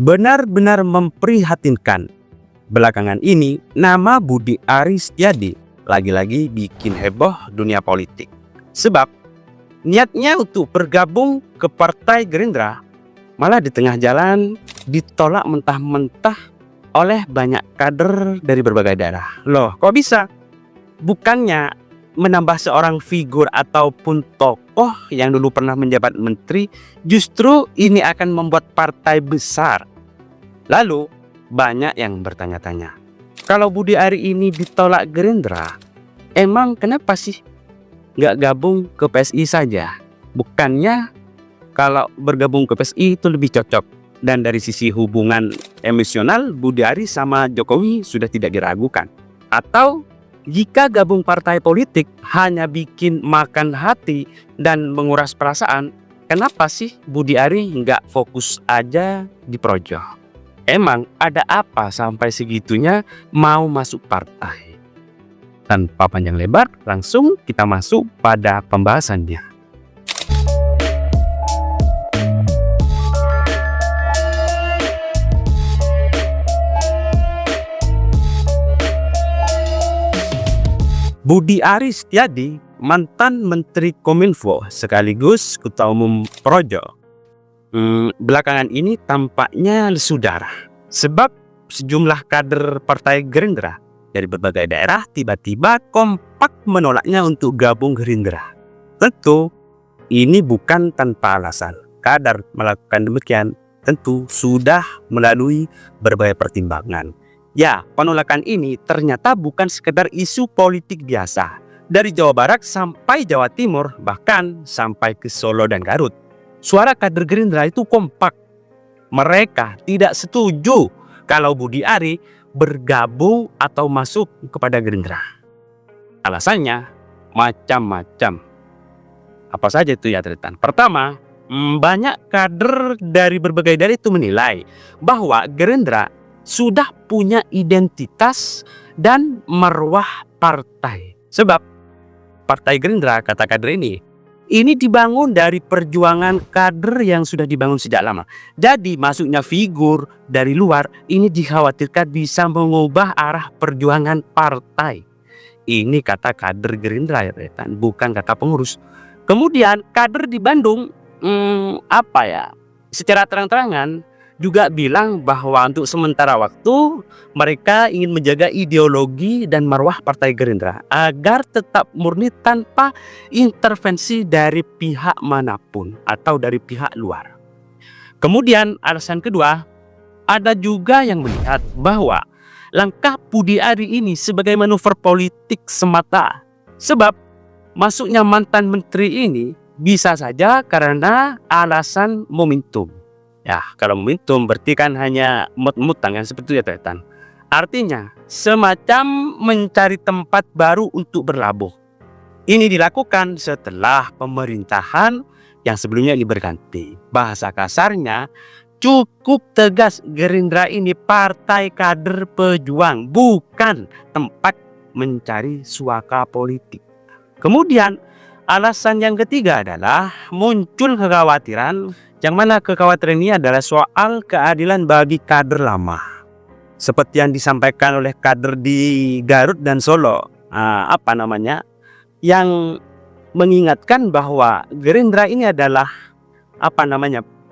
Benar-benar memprihatinkan. Belakangan ini, nama Budi Aris Setiadi lagi-lagi bikin heboh dunia politik. Sebab niatnya untuk bergabung ke Partai Gerindra malah di tengah jalan ditolak mentah-mentah oleh banyak kader dari berbagai daerah. Loh, kok bisa? Bukannya menambah seorang figur ataupun tokoh yang dulu pernah menjabat menteri, justru ini akan membuat partai besar. Lalu banyak yang bertanya-tanya, kalau Budi Ari ini ditolak Gerindra, emang kenapa sih nggak gabung ke PSI saja? Bukannya kalau bergabung ke PSI itu lebih cocok? Dan dari sisi hubungan emosional, Budi Ari sama Jokowi sudah tidak diragukan. Atau jika gabung partai politik hanya bikin makan hati dan menguras perasaan, kenapa sih Budi Ari nggak fokus aja di projo? Emang ada apa sampai segitunya mau masuk partai? Tanpa panjang lebar, langsung kita masuk pada pembahasannya. Budi Aris Setiadi, mantan Menteri Kominfo sekaligus Ketua Umum Projo, belakangan ini tampaknya lesu darah. Sebab sejumlah kader Partai Gerindra dari berbagai daerah tiba-tiba kompak menolaknya untuk gabung Gerindra. Tentu ini bukan tanpa alasan. Kader melakukan demikian tentu sudah melalui berbagai pertimbangan. Ya, penolakan ini ternyata bukan sekedar isu politik biasa. Dari Jawa Barat sampai Jawa Timur, bahkan sampai ke Solo dan Garut, suara kader Gerindra itu kompak. Mereka tidak setuju kalau Budi Ari bergabung atau masuk kepada Gerindra. Alasannya macam-macam. Apa saja itu ya, Tretan? Pertama, banyak kader dari berbagai daerah itu menilai bahwa Gerindra sudah punya identitas dan marwah partai. Sebab Partai Gerindra, kata kader ini dibangun dari perjuangan kader yang sudah dibangun sejak lama. Jadi masuknya figur dari luar ini dikhawatirkan bisa mengubah arah perjuangan partai. Ini kata kader Gerindra ya, bukan kata pengurus. Kemudian kader di Bandung secara terang-terangan juga bilang bahwa untuk sementara waktu mereka ingin menjaga ideologi dan marwah Partai Gerindra agar tetap murni tanpa intervensi dari pihak manapun atau dari pihak luar. Kemudian alasan kedua, ada juga yang melihat bahwa langkah Budi Ari ini sebagai manuver politik semata. Sebab masuknya mantan menteri ini bisa saja karena alasan momentum. Ya, kalau momentum berarti kan hanya mut-mutan kan seperti itu ya, Tretan. Artinya semacam mencari tempat baru untuk berlabuh. Ini dilakukan setelah pemerintahan yang sebelumnya ini berganti. Bahasa kasarnya cukup tegas, Gerindra ini partai kader pejuang, bukan tempat mencari suaka politik. Kemudian alasan yang ketiga adalah muncul kekhawatiran, yang mana kekhawatiran ini adalah soal keadilan bagi kader lama. Seperti yang disampaikan oleh kader di Garut dan Solo, yang mengingatkan bahwa Gerindra ini adalah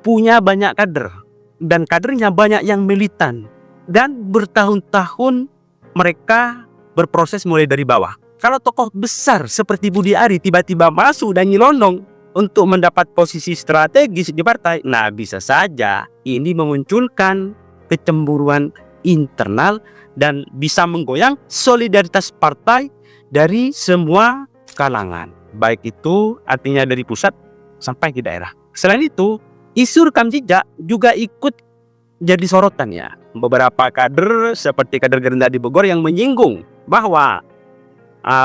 punya banyak kader dan kadernya banyak yang militan dan bertahun-tahun mereka berproses mulai dari bawah. Kalau tokoh besar seperti Budi Ari tiba-tiba masuk dan nyelonong untuk mendapat posisi strategis di partai, nah bisa saja ini memunculkan kecemburuan internal dan bisa menggoyang solidaritas partai dari semua kalangan, baik itu artinya dari pusat sampai ke daerah. Selain itu, isu rekam jejak juga ikut jadi sorotan ya. Beberapa kader seperti kader Gerindra di Bogor yang menyinggung bahwa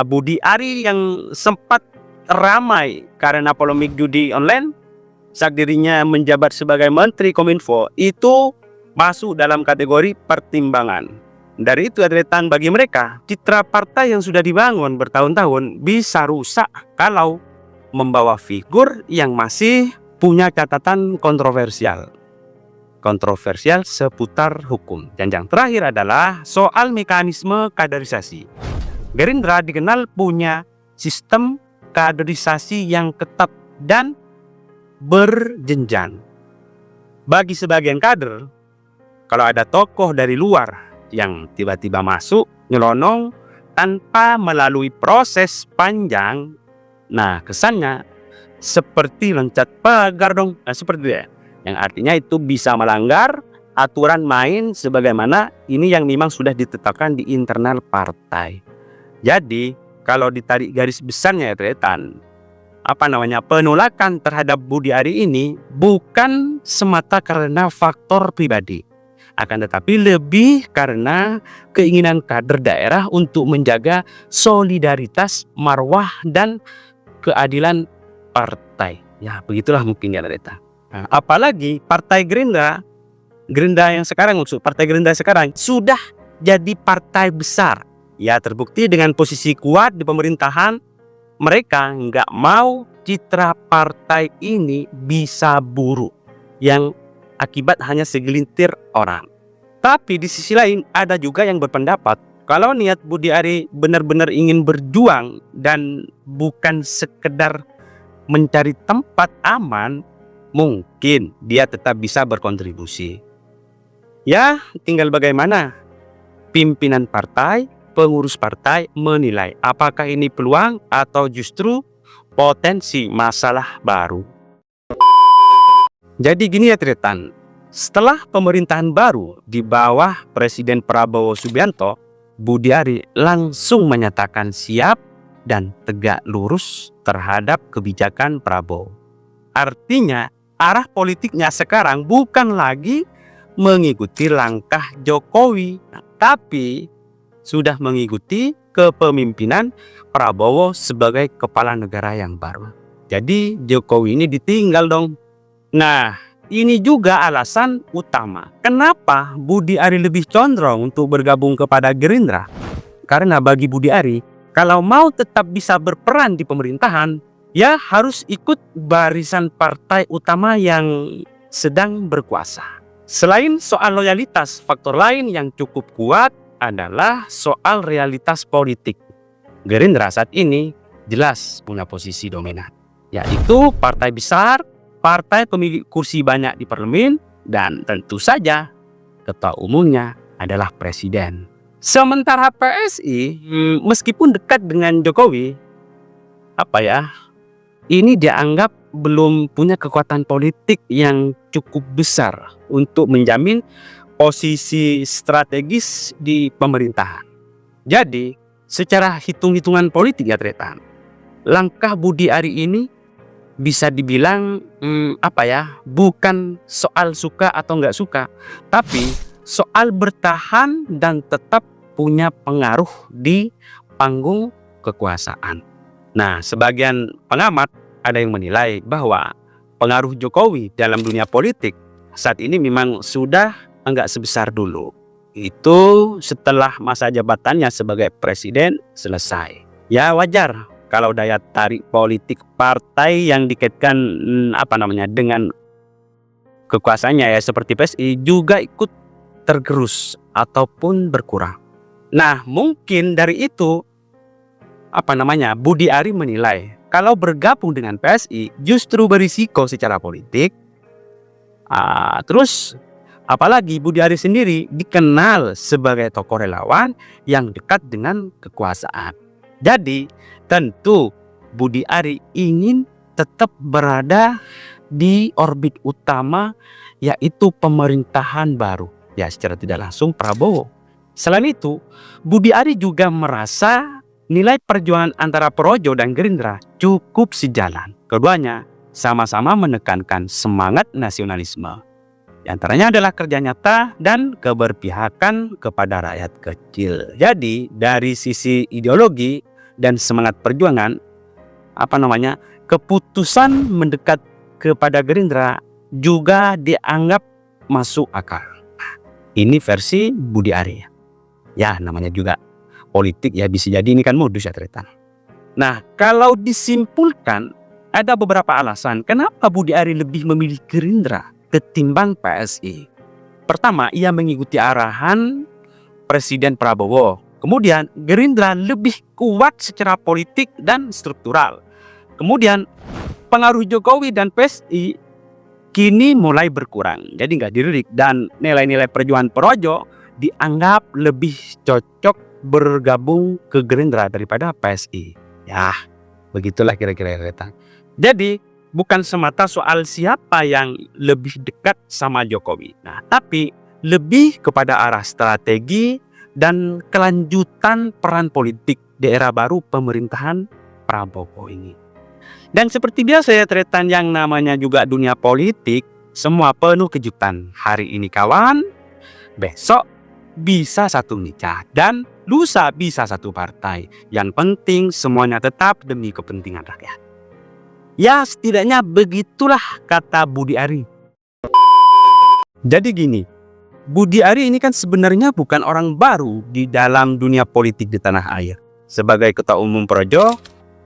Budi Ari yang sempat ramai karena polemik judi online saat dirinya menjabat sebagai Menteri Kominfo itu masuk dalam kategori pertimbangan. Dari itu Tretan, bagi mereka citra partai yang sudah dibangun bertahun-tahun bisa rusak kalau membawa figur yang masih punya catatan kontroversial. kontroversial seputar hukum. Dan yang terakhir adalah soal mekanisme kaderisasi. Gerindra dikenal punya sistem kaderisasi yang ketat dan berjenjang. Bagi sebagian kader, kalau ada tokoh dari luar yang tiba-tiba masuk, nyelonong, tanpa melalui proses panjang, nah kesannya seperti loncat pagar dong. Nah, seperti itu ya. Yang artinya itu bisa melanggar aturan main sebagaimana ini yang memang sudah ditetapkan di internal partai. Jadi kalau ditarik garis besarnya ya Tretan, penolakan terhadap Budi Ari ini bukan semata karena faktor pribadi, akan tetapi lebih karena keinginan kader daerah untuk menjaga solidaritas, marwah, dan keadilan partai. Ya begitulah mungkin ya Reta. Nah, apalagi partai Gerindra yang sekarang, partai Gerindra sekarang sudah jadi partai besar. Ya terbukti dengan posisi kuat di pemerintahan. Mereka nggak mau citra partai ini bisa buruk yang akibat hanya segelintir orang. Tapi di sisi lain ada juga yang berpendapat kalau niat Budi Ari benar-benar ingin berjuang dan bukan sekedar mencari tempat aman, mungkin dia tetap bisa berkontribusi. Ya, tinggal bagaimana pimpinan partai, pengurus partai menilai apakah ini peluang atau justru potensi masalah baru. Jadi gini ya Tretan, setelah pemerintahan baru di bawah Presiden Prabowo Subianto, Budi Ari langsung menyatakan siap dan tegak lurus terhadap kebijakan Prabowo. Artinya arah politiknya sekarang bukan lagi mengikuti langkah Jokowi, tapi sudah mengikuti kepemimpinan Prabowo sebagai kepala negara yang baru. Jadi Jokowi ini ditinggal dong. Nah, ini juga alasan utama kenapa Budi Ari lebih condong untuk bergabung kepada Gerindra. Karena bagi Budi Ari, kalau mau tetap bisa berperan di pemerintahan, ya harus ikut barisan partai utama yang sedang berkuasa. Selain soal loyalitas, faktor lain yang cukup kuat adalah soal realitas politik. Gerindra saat ini jelas punya posisi dominan, yaitu partai besar, partai pemilik kursi banyak di parlemen, dan tentu saja ketua umumnya adalah presiden. Sementara PSI meskipun dekat dengan Jokowi, ini dianggap belum punya kekuatan politik yang cukup besar untuk menjamin posisi strategis di pemerintahan. Jadi secara hitung-hitungan politik ya Tretan, langkah Budi Ari ini bisa dibilang bukan soal suka atau nggak suka, tapi soal bertahan dan tetap punya pengaruh di panggung kekuasaan. Nah, sebagian pengamat ada yang menilai bahwa pengaruh Jokowi dalam dunia politik saat ini memang sudah enggak sebesar dulu. Itu setelah masa jabatannya sebagai presiden selesai. Ya wajar kalau daya tarik politik partai yang dikaitkan dengan kekuasaannya ya seperti PSI juga ikut tergerus ataupun berkurang. Nah, mungkin dari itu Budi Ari menilai kalau bergabung dengan PSI justru berisiko secara politik. Terus apalagi Budi Ari sendiri dikenal sebagai tokoh relawan yang dekat dengan kekuasaan. Jadi tentu Budi Ari ingin tetap berada di orbit utama, yaitu pemerintahan baru. Ya secara tidak langsung Prabowo. Selain itu, Budi Ari juga merasa nilai perjuangan antara Projo dan Gerindra cukup sejalan. Keduanya sama-sama menekankan semangat nasionalisme. Di antaranya adalah kerja nyata dan keberpihakan kepada rakyat kecil. Jadi dari sisi ideologi dan semangat perjuangan, keputusan mendekat kepada Gerindra juga dianggap masuk akal. Ini versi Budi Ari. Ya namanya juga politik ya, bisa jadi ini kan modus ya Tretan. Nah, kalau disimpulkan ada beberapa alasan kenapa Budi Ari lebih memilih Gerindra ketimbang PSI. Pertama, ia mengikuti arahan Presiden Prabowo. Kemudian Gerindra lebih kuat secara politik dan struktural. Kemudian pengaruh Jokowi dan PSI kini mulai berkurang. Jadi nggak dilirik, dan nilai-nilai perjuangan Projo dianggap lebih cocok bergabung ke Gerindra daripada PSI. Ya, begitulah kira-kira. Jadi bukan semata soal siapa yang lebih dekat sama Jokowi. Nah, tapi lebih kepada arah strategi dan kelanjutan peran politik di era baru pemerintahan Prabowo ini. Dan seperti biasa ya Tretan, yang namanya juga dunia politik, semua penuh kejutan. Hari ini kawan, besok bisa satu nikah, dan lusa bisa satu partai. Yang penting semuanya tetap demi kepentingan rakyat. Ya, setidaknya begitulah kata Budi Ari. Jadi gini, Budi Ari ini kan sebenarnya bukan orang baru di dalam dunia politik di tanah air. Sebagai Ketua Umum Projo,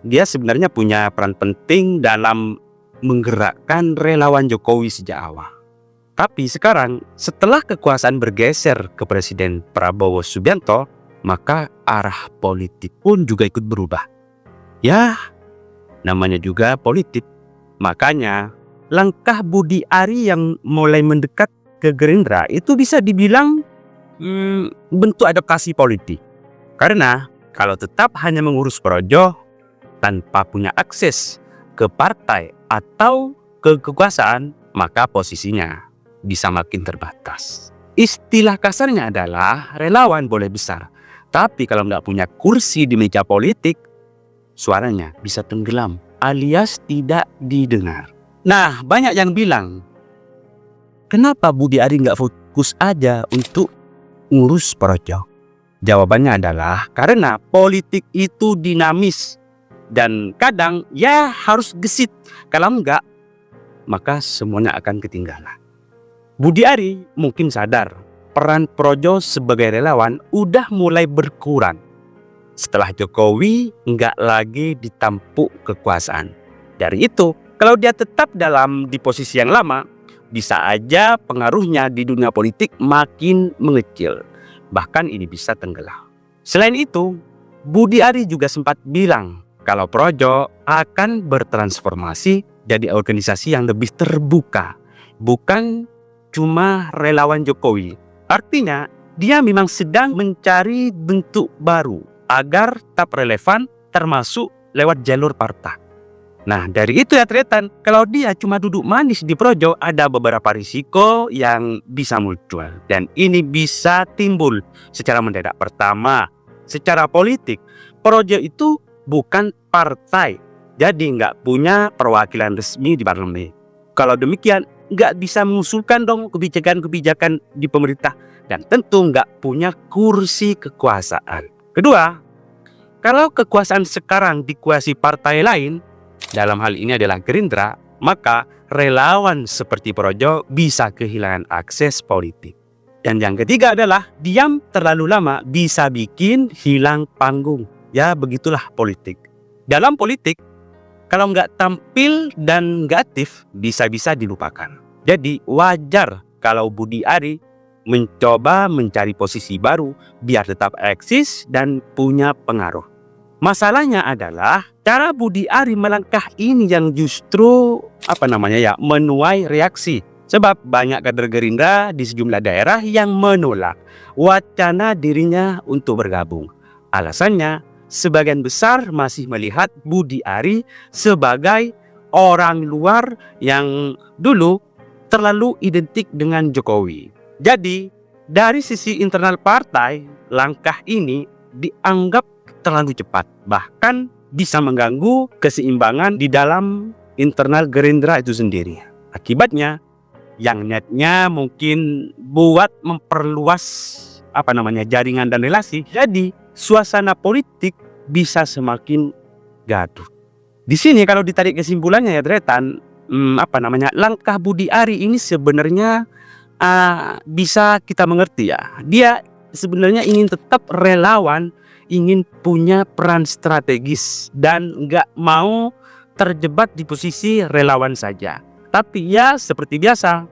dia sebenarnya punya peran penting dalam menggerakkan relawan Jokowi sejak awal. Tapi sekarang, setelah kekuasaan bergeser ke Presiden Prabowo Subianto, maka arah politik pun juga ikut berubah. Ya, namanya juga politik. Makanya langkah Budi Ari yang mulai mendekat ke Gerindra itu bisa dibilang bentuk adaptasi politik. Karena kalau tetap hanya mengurus Projo tanpa punya akses ke partai atau ke kekuasaan, maka posisinya bisa makin terbatas. Istilah kasarnya adalah relawan boleh besar, tapi kalau nggak punya kursi di meja politik, suaranya bisa tenggelam alias tidak didengar. Nah, banyak yang bilang, kenapa Budi Ari nggak fokus aja untuk ngurus Projo? Jawabannya adalah karena politik itu dinamis dan kadang ya harus gesit. Kalau enggak, maka semuanya akan ketinggalan. Budi Ari mungkin sadar peran Projo sebagai relawan udah mulai berkurang setelah Jokowi nggak lagi ditampuk kekuasaan. Dari itu, kalau dia tetap di posisi yang lama, bisa aja pengaruhnya di dunia politik makin mengecil. Bahkan ini bisa tenggelam. Selain itu, Budi Ari juga sempat bilang kalau Projo akan bertransformasi jadi organisasi yang lebih terbuka, bukan cuma relawan Jokowi. Artinya, dia memang sedang mencari bentuk baru agar tetap relevan, termasuk lewat jalur partai. Nah, dari itu ya Tretan, kalau dia cuma duduk manis di Projo, ada beberapa risiko yang bisa muncul. Dan ini bisa timbul secara mendadak. Pertama, secara politik, Projo itu bukan partai, jadi nggak punya perwakilan resmi di parlemen. Kalau demikian, nggak bisa mengusulkan dong kebijakan-kebijakan di pemerintah, dan tentu nggak punya kursi kekuasaan. Kedua, kalau kekuasaan sekarang dikuasai partai lain, dalam hal ini adalah Gerindra, maka relawan seperti Projo bisa kehilangan akses politik. Dan yang ketiga adalah diam terlalu lama bisa bikin hilang panggung. Ya, begitulah politik. Dalam politik, kalau nggak tampil dan nggak aktif, bisa-bisa dilupakan. Jadi wajar kalau Budi Ari mencoba mencari posisi baru biar tetap eksis dan punya pengaruh. Masalahnya adalah cara Budi Ari melangkah ini yang justru menuai reaksi. Sebab banyak kader Gerindra di sejumlah daerah yang menolak wacana dirinya untuk bergabung. Alasannya, sebagian besar masih melihat Budi Ari sebagai orang luar yang dulu terlalu identik dengan Jokowi. Jadi, dari sisi internal partai, langkah ini dianggap terlalu cepat, bahkan bisa mengganggu keseimbangan di dalam internal Gerindra itu sendiri. Akibatnya, yang netnya mungkin buat memperluas jaringan dan relasi, jadi suasana politik bisa semakin gaduh. Di sini kalau ditarik kesimpulannya ya Tretan, langkah Budi Ari ini sebenarnya bisa kita mengerti ya. Dia sebenarnya ingin tetap relawan, ingin punya peran strategis dan nggak mau terjebak di posisi relawan saja. Tapi ya seperti biasa,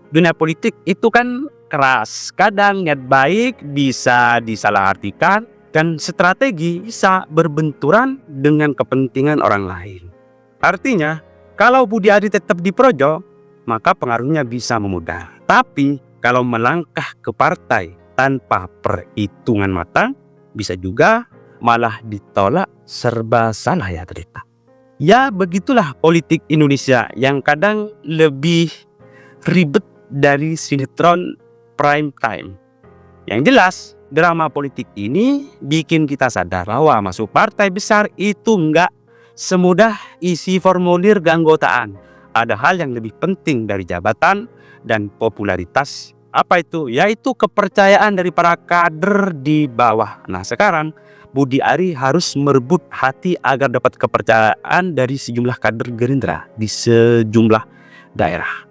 dunia politik itu kan keras. Kadang niat baik bisa disalahartikan dan strategi bisa berbenturan dengan kepentingan orang lain. Artinya, kalau Budi Ari tetap di Projo, maka pengaruhnya bisa memudar. Tapi kalau melangkah ke partai tanpa perhitungan matang, bisa juga malah ditolak serba salah ya ternyata. Ya begitulah politik Indonesia yang kadang lebih ribet dari sinetron prime time. Yang jelas, drama politik ini bikin kita sadar bahwa masuk partai besar itu enggak semudah isi formulir keanggotaan. Ada hal yang lebih penting dari jabatan dan popularitas. Apa itu? Yaitu kepercayaan dari para kader di bawah. Nah sekarang Budi Ari harus merebut hati agar dapat kepercayaan dari sejumlah kader Gerindra di sejumlah daerah.